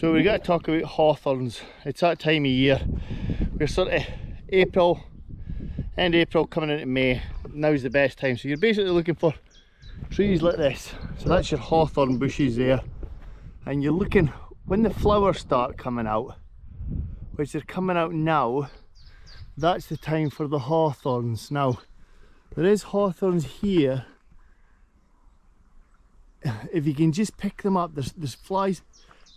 So we've got to talk about hawthorns. It's that time of year. We're sort of April, end April coming into May. Now's the best time. So you're basically looking for trees like this. So that's your hawthorn bushes there. And you're looking, when the flowers start coming out, which they're coming out now, that's the time for the hawthorns. Now, there is hawthorns here. If you can just pick them up, there's flies.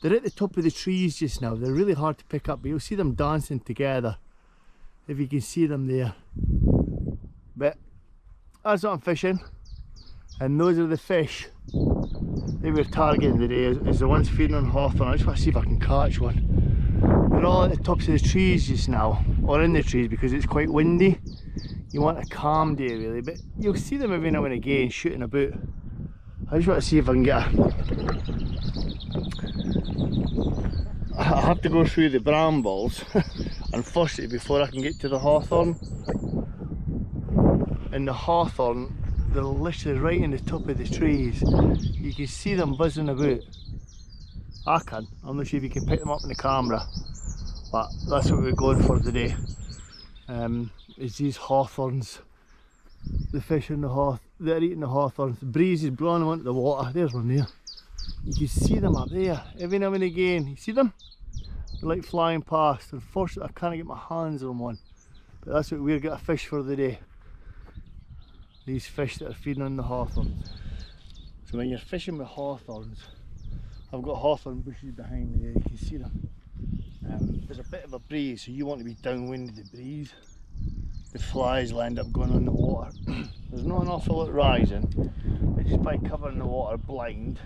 They're at the top of the trees just now. They're really hard to pick up, but you'll see them dancing together if you can see them there. But that's what I'm fishing, and those are the fish that we're targeting today, is the ones feeding on hawthorn. I just want to see if I can catch one. They're all at the tops of the trees just now, or in the trees, because it's quite windy. You want a calm day really, but you'll see them every now and again shooting about. I just want to see if I can get I have to go through the brambles unfortunately before I can get to the hawthorn. And the hawthorn, they're literally right in the top of the trees. You can see them buzzing about. I can. I'm not sure if you can pick them up in the camera, but that's what we're going for today. Is these hawthorns. The fish in the they're eating the hawthorns. The breeze is blowing them into the water. There's one there. You can see them up there every now and again. You see them? They're like flying past. Unfortunately, I can't get my hands on one, but that's what we're going to fish for the day. These fish that are feeding on the hawthorn. So when you're fishing with hawthorns, I've got hawthorn bushes behind me there. You can see them. There's a bit of a breeze, so you want to be downwind of the breeze. The flies will end up going on the water. There's not an awful lot rising, but just by covering the water blind,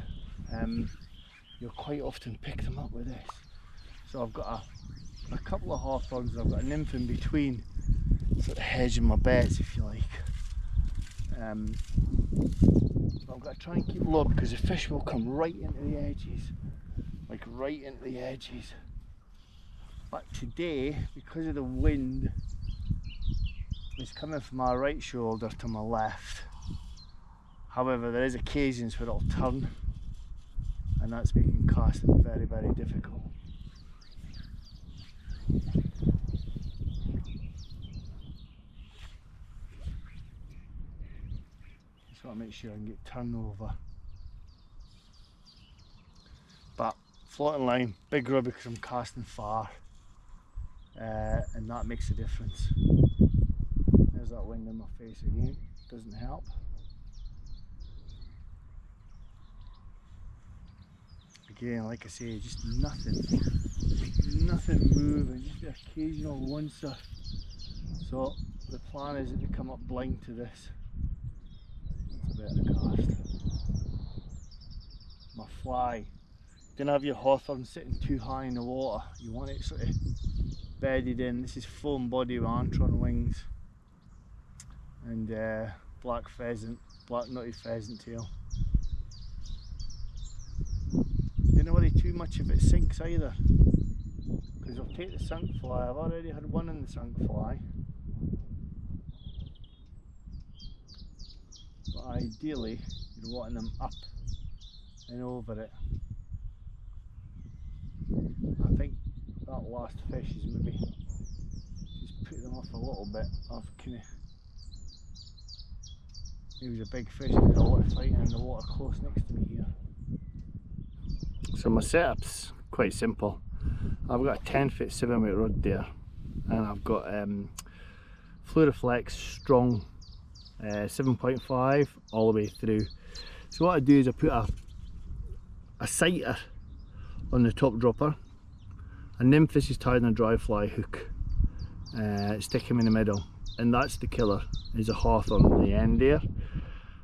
you'll quite often pick them up with this. So I've got a couple of hawthorns. I've got a nymph in between, sort of hedging my bets if you like. I've got to try and keep low because the fish will come right into the edges, like right into the edges. But today, because of the wind, it's coming from my right shoulder to my left. However, there is occasions where it'll turn, and that's making casting very, very difficult. Just want to make sure I can get turned over. But floating line, big rub because I'm casting far, and that makes a difference. There's that wind in my face again, doesn't help. Again, like I say, just nothing moving, just the occasional oncer. So the plan is to come up blind to this. That's a better cast. My fly. Don't have your hawthorn sitting too high in the water. You want it sort of bedded in. This is foam body with antron wings, and black pheasant, black knotted pheasant tail. Don't worry too much if it sinks either, because I'll take the sunk fly. I've already had one in the sunk fly, but ideally you're wanting them up and over it. I think that last fish is maybe just put them off a little bit. He was a big fish, there's a lot of fighting in the water close next to me here. So my setup's quite simple. I've got a 10-foot 7-weight rod there, and I've got Fluoroflex strong 7.5 all the way through. So what I do is I put a sighter on the top dropper, a nymph is tied on a dry fly hook, stick him in the middle, and that's the killer, is a hawthorn on the end there.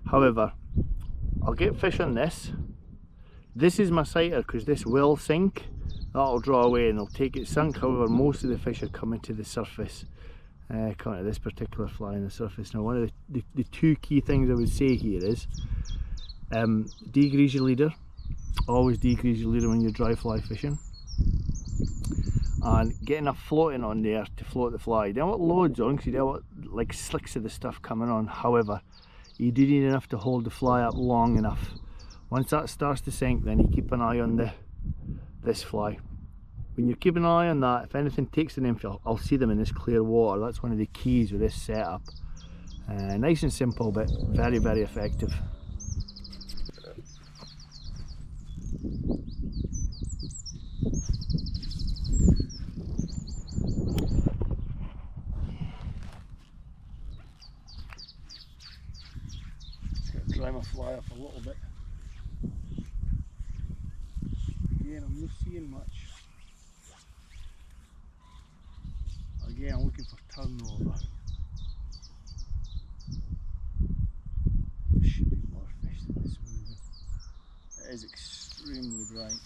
However, I'll get fish on this. This is my sighter because this will sink. That'll draw away and it'll take it sunk. However, most of the fish are coming to the surface, coming to this particular fly on the surface. Now, one of the two key things I would say here is degrease your leader. Always degrease your leader when you're dry fly fishing, and get enough floating on there to float the fly. You don't want loads on because you don't want like slicks of the stuff coming on. However, you do need enough to hold the fly up long enough. Once that starts to sink, then you keep an eye on the this fly. When you keep an eye on that, if anything takes the nymph, I'll see them in this clear water. That's one of the keys with this setup. Nice and simple, but very, very effective. Dry my fly off a little bit. Again, I'm not seeing much. Again, I'm looking for turnover. There should be more fish than this moving. It is extremely bright.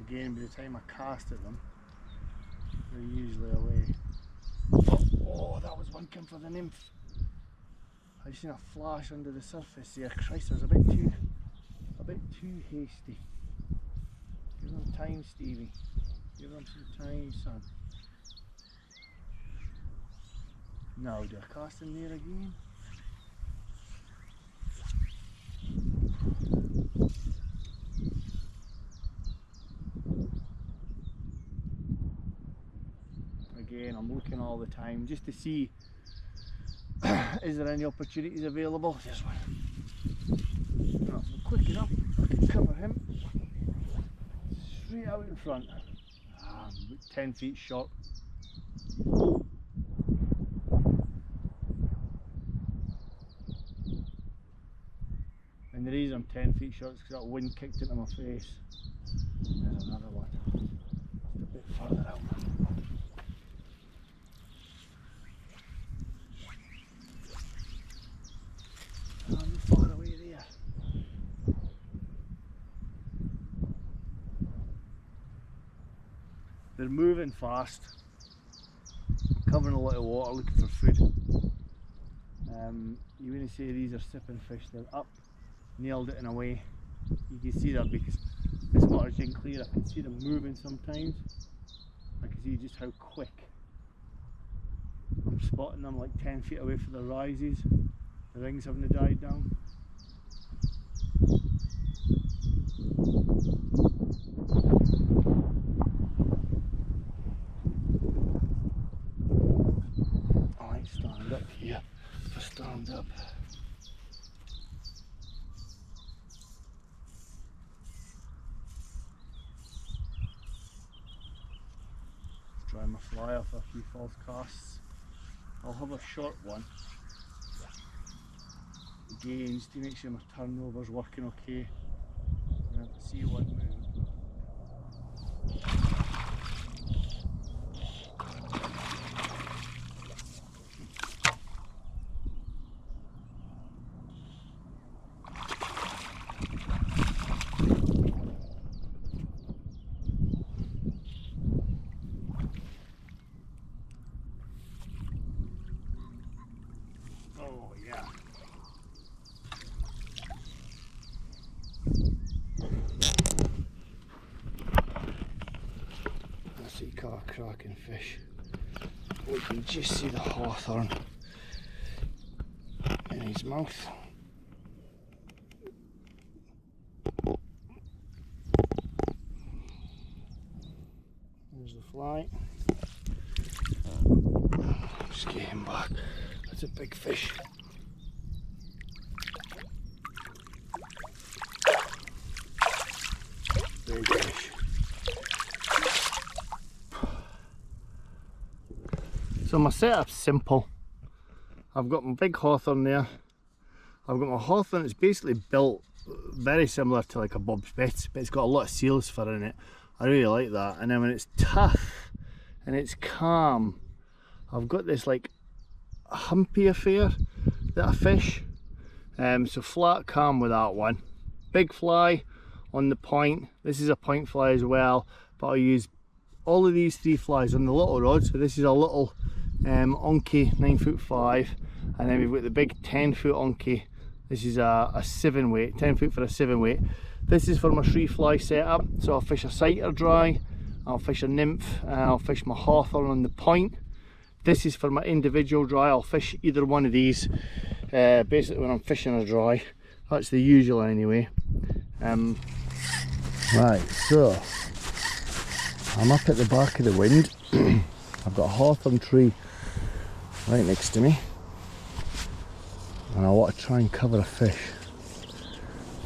Again, by the time I cast at them, they're usually away. Oh, that was one come for the nymph. I just seen a flash under the surface there. Christ, I was a bit too hasty. Give them time, Stevie. Give them some time, son. Now, do I cast in there again? Again, I'm looking all the time just to see is there any opportunities available. There's one. No, I'm quick enough. I can cover him straight out in front. I'm about 10 feet short. And the reason I'm 10 feet short is because that wind kicked into my face. There's another one. Just a bit further out. Far away there. They're moving fast, covering a lot of water looking for food. You wouldn't say these are sipping fish, they're up, nailed it in a way. You can see that because this water's getting clear. I can see them moving sometimes. I can see just how quick. I'm spotting them like 10 feet away from the rises. The rings haven't died down. I might stand up here. If I stand up. Dry my fly off a few false casts. I'll have a short one. Again, just to make sure my turnover's working okay. I have to see one move. Oh yeah. Cracking fish. We can just see the hawthorn in his mouth. There's the fly. Just get him back. That's a big fish. Big fish. So my setup's simple. I've got my big hawthorn there. I've got my hawthorn. It's basically built very similar to like a Bob's Bits, but it's got a lot of seals fur in it. I really like that. And then when it's tough and it's calm, I've got this like humpy affair that I fish. So flat calm with that one. Big fly on the point. This is a point fly as well, but I'll use all of these three flies on the little rod. So this is a little onky 9'5", and then we've got the big 10-foot onky. This is a 7 weight, 10 foot for a 7 weight. This is for my tree fly setup, so I'll fish a sighter dry, I'll fish a nymph, and I'll fish my hawthorn on the point. This is for my individual dry. I'll fish either one of these basically when I'm fishing a dry. That's the usual anyway. Right, so I'm up at the back of the wind. I've got a hawthorn tree right next to me, and I want to try and cover a fish.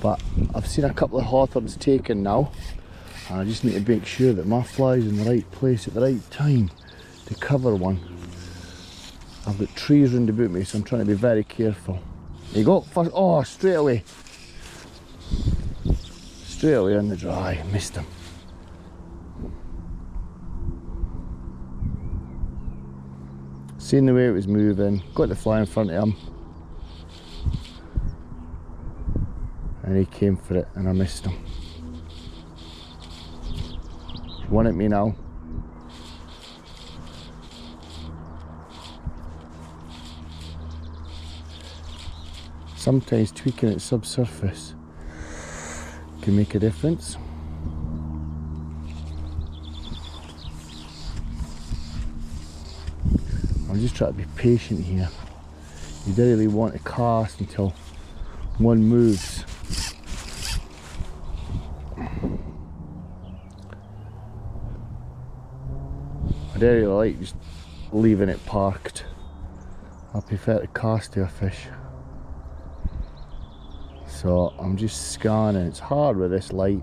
But I've seen a couple of hawthorns taken now, and I just need to make sure that my fly's in the right place at the right time to cover one. I've got trees round about me, so I'm trying to be very careful. There you go, first, oh, straight away on the dry, missed him. Seen the way it was moving, got the fly in front of him, and he came for it and I missed him. One at me now. Sometimes tweaking at subsurface can make a difference. I'm just trying to be patient here. You don't really want to cast until one moves. I don't really like just leaving it parked. I prefer to cast to a fish. So I'm just scanning. It's hard with this light,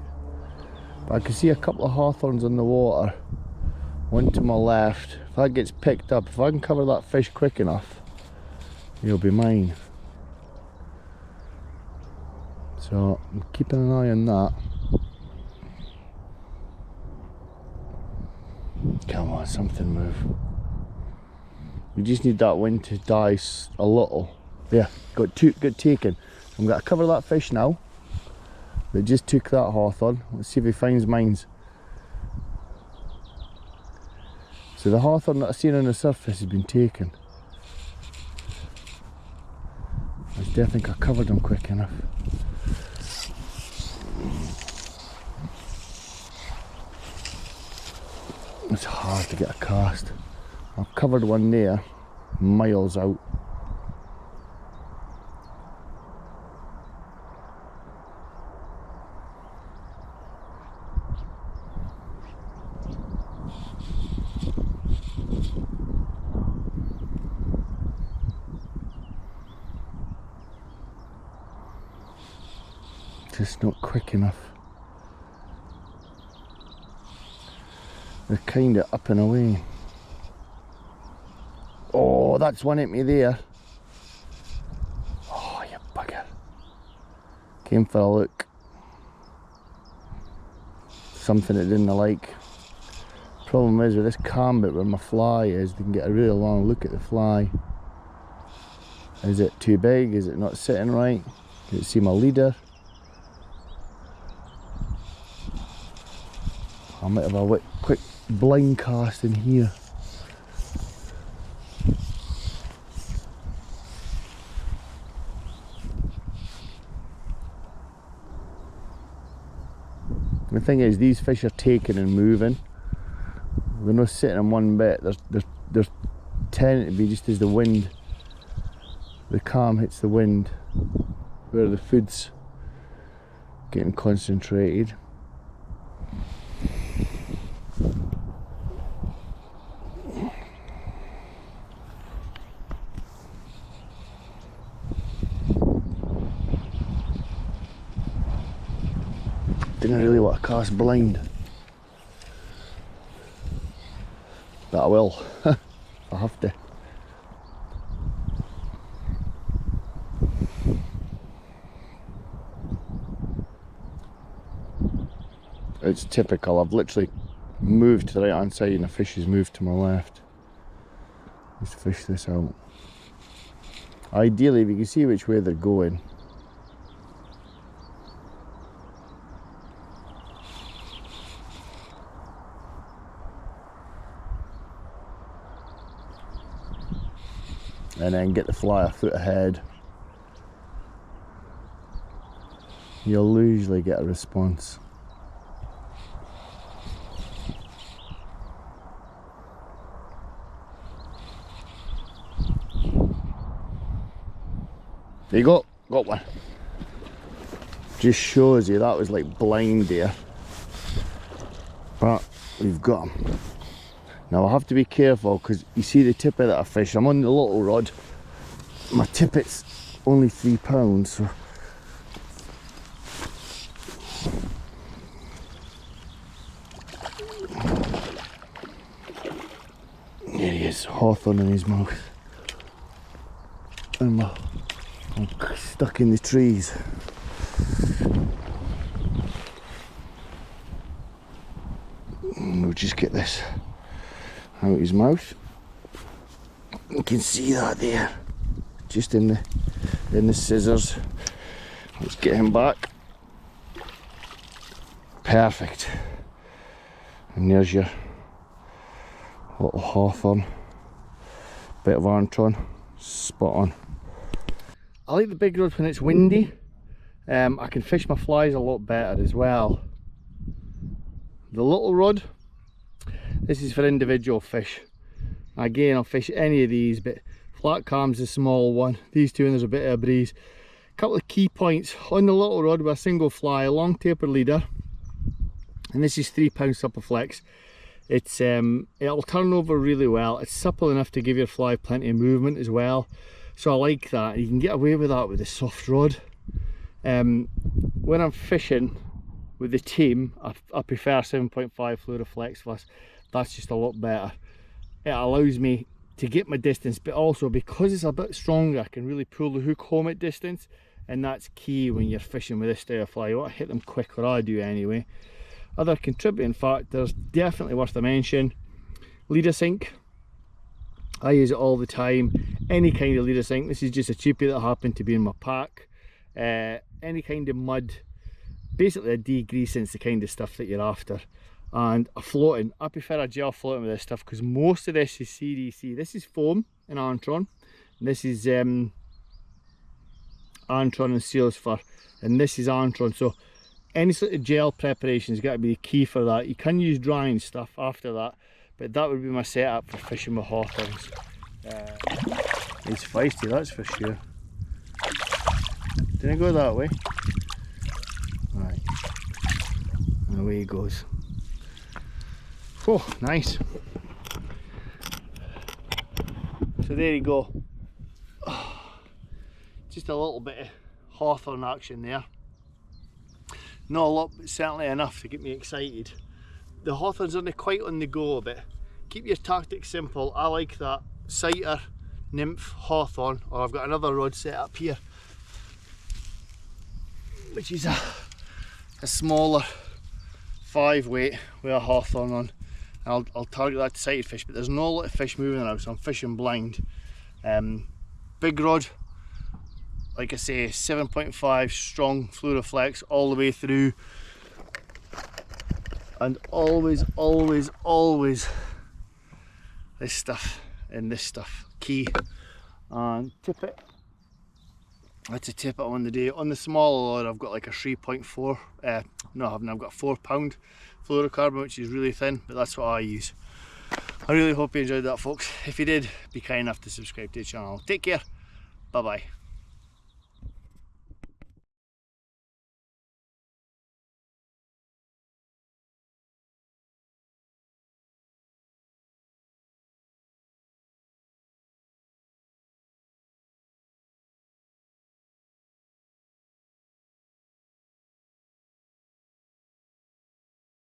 but I can see a couple of hawthorns on the water, one to my left. If that gets picked up, if I can cover that fish quick enough, he'll be mine. So I'm keeping an eye on that. Come on, something move. We just need that wind to die a little. Yeah, got taken. I'm going to cover that fish now. They just took that hawthorn. Let's see if he finds mines. So the hawthorn that I've seen on the surface has been taken. I just don't think I covered him quick enough. It's hard to get a cast. I've covered one there, miles out. Just not quick enough. They're kind of up and away. Oh, that's one at me there. Oh, you bugger. Came for a look. Something it didn't like. Problem is with this cambit where my fly is, they can get a really long look at the fly. Is it too big? Is it not sitting right? Can you see my leader? I might have a quick blind cast in here. The thing is, these fish are taking and moving. They're not sitting in one bit. They're tending to be just as the wind, the calm hits the wind, where the food's getting concentrated. Didn't really want to cast blind, but I will. I have to. It's typical. I've literally moved to the right hand side and the fish has moved to my left. Let's fish this out. Ideally, if you can see which way they're going. and then get the fly a foot ahead, you'll usually get a response. There you go, got one. Just shows you that was like blind there, but we've got him. Now I have to be careful because you see the tippet that I fish. I'm on the little rod. My tippet's only £3, so there he is, hawthorn in his mouth, and I'm stuck in the trees. And we'll just get this out his mouth. You can see that there, just in the scissors. Let's get him back. Perfect. And there's your little hawthorn. Bit of Antron, spot on. I like the big rod when it's windy. I can fish my flies a lot better as well. The little rod, this is for individual fish. Again, I'll fish any of these, but flat calm's the small one. These two, and there's a bit of a breeze. A couple of key points on the little rod with a single fly, a long taper leader, and this is £3 Superflex. It'll turn over really well. It's supple enough to give your fly plenty of movement as well. So I like that. You can get away with that with a soft rod. When I'm fishing with the team, I prefer 7.5 Fluoroflex Plus. That's just a lot better. It allows me to get my distance, but also because it's a bit stronger, I can really pull the hook home at distance, and that's key when you're fishing with this style of fly. You want to hit them quick, or I do anyway. Other contributing factors, definitely worth a mention. Leader sink. I use it all the time. Any kind of leader sink. This is just a cheapie that happened to be in my pack. Any kind of mud, basically a degreasing's the kind of stuff that you're after. And a floating, I prefer a gel floating with this stuff because most of this is CDC. This is foam and Antron, and this is Antron and Seals Fur, and this is Antron. So any sort of gel preparation has got to be the key for that. You can use drying stuff after that, but that would be my setup for fishing with hawthorns. It's feisty, that's for sure. Didn't go that way. Right, and away he goes. Oh, nice. So there you go. Just a little bit of hawthorn action there. Not a lot, but certainly enough to get me excited. The hawthorns aren't quite on the go a bit. Keep your tactics simple. I like that. Sighter, nymph, hawthorn, or I've got another rod set up here, which is a smaller 5 weight with a hawthorn on. I'll target that to sighted fish, but there's no lot of fish moving around, so I'm fishing blind. Big rod, like I say, 7.5 strong Fluoroflex all the way through, and always this stuff and this stuff key. And tippet, that's a tippet on the day. On the smaller rod I've got like a 3.4, no I haven't, I've got a £4 fluorocarbon, which is really thin, but that's what I use. I really hope you enjoyed that, folks. If you did, be kind enough to subscribe to the channel. Take care, bye bye.